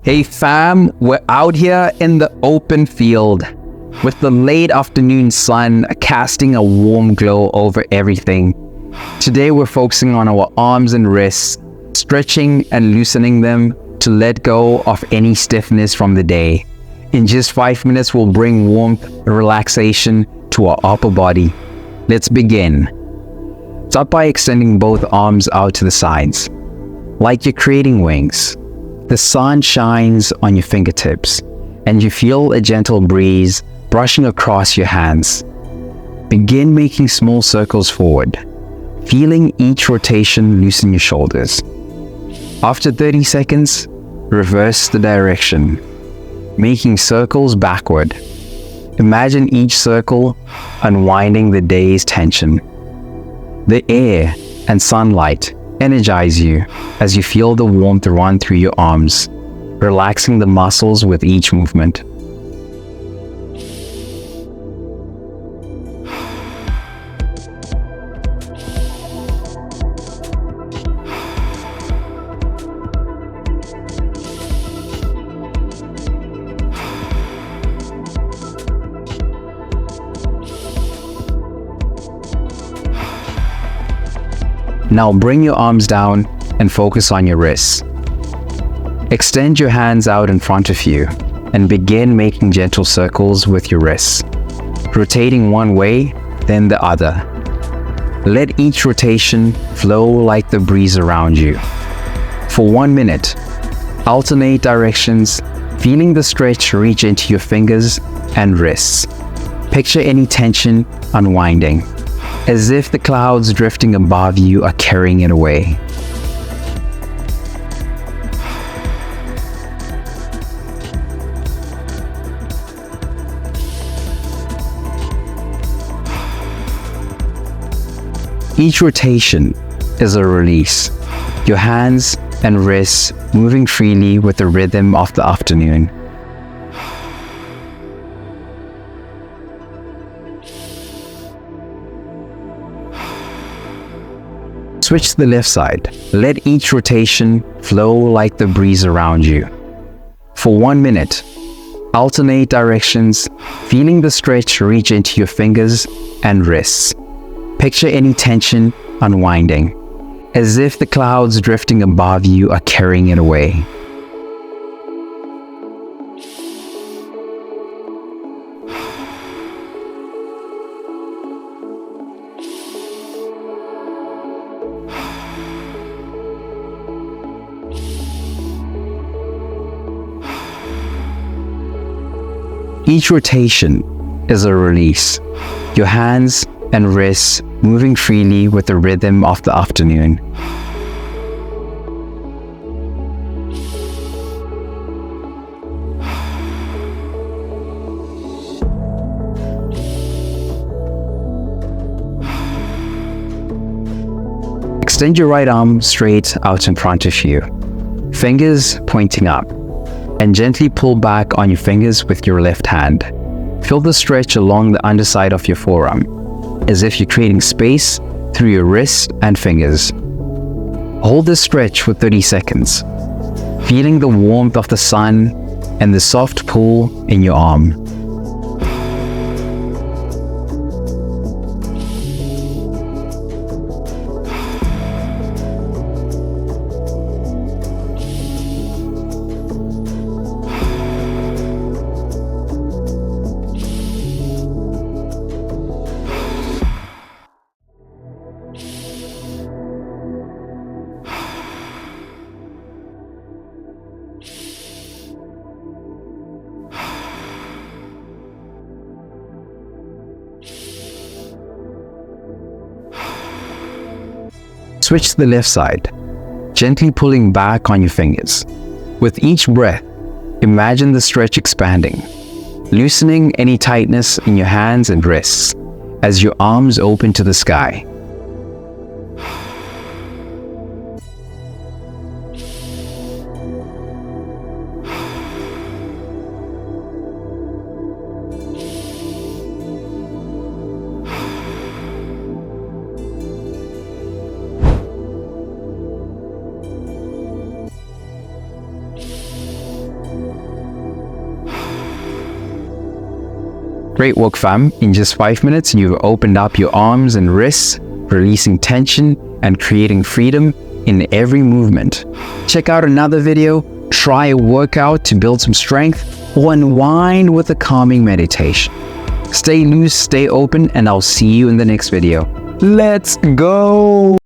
Hey fam, we're out here in the open field with the late afternoon sun casting a warm glow over everything. Today we're focusing on our arms and wrists, stretching and loosening them to let go of any stiffness from the day. In just 5 minutes, we'll bring warmth and relaxation to our upper body. Let's begin. Start by extending both arms out to the sides, like you're creating wings. The sun shines on your fingertips, and you feel a gentle breeze brushing across your hands. Begin making small circles forward, feeling each rotation loosen your shoulders. After 30 seconds, reverse the direction, making circles backward. Imagine each circle unwinding the day's tension. The air and sunlight energize you as you feel the warmth run through your arms, relaxing the muscles with each movement. Now bring your arms down and focus on your wrists. Extend your hands out in front of you and begin making gentle circles with your wrists, rotating one way, then the other. Let each rotation flow like the breeze around you. For 1 minute, alternate directions, feeling the stretch reach into your fingers and wrists. Picture any tension unwinding, as if the clouds drifting above you are carrying it away. Each rotation is a release, your hands and wrists moving freely with the rhythm of the afternoon. Switch to the left side. Let each rotation flow like the breeze around you. For 1 minute, alternate directions, feeling the stretch reach into your fingers and wrists. Picture any tension unwinding, as if the clouds drifting above you are carrying it away. Each rotation is a release, your hands and wrists moving freely with the rhythm of the afternoon. Extend your right arm straight out in front of you, fingers pointing up, and gently pull back on your fingers with your left hand. Feel the stretch along the underside of your forearm, as if you're creating space through your wrist and fingers. Hold this stretch for 30 seconds, feeling the warmth of the sun and the soft pull in your arm. Switch to the left side, gently pulling back on your fingers. With each breath, imagine the stretch expanding, loosening any tightness in your hands and wrists as your arms open to the sky. Great work, fam. In just 5 minutes, you've opened up your arms and wrists, releasing tension and creating freedom in every movement. Check out another video, try a workout to build some strength, or unwind with a calming meditation. Stay loose, stay open, and I'll see you in the next video. Let's go!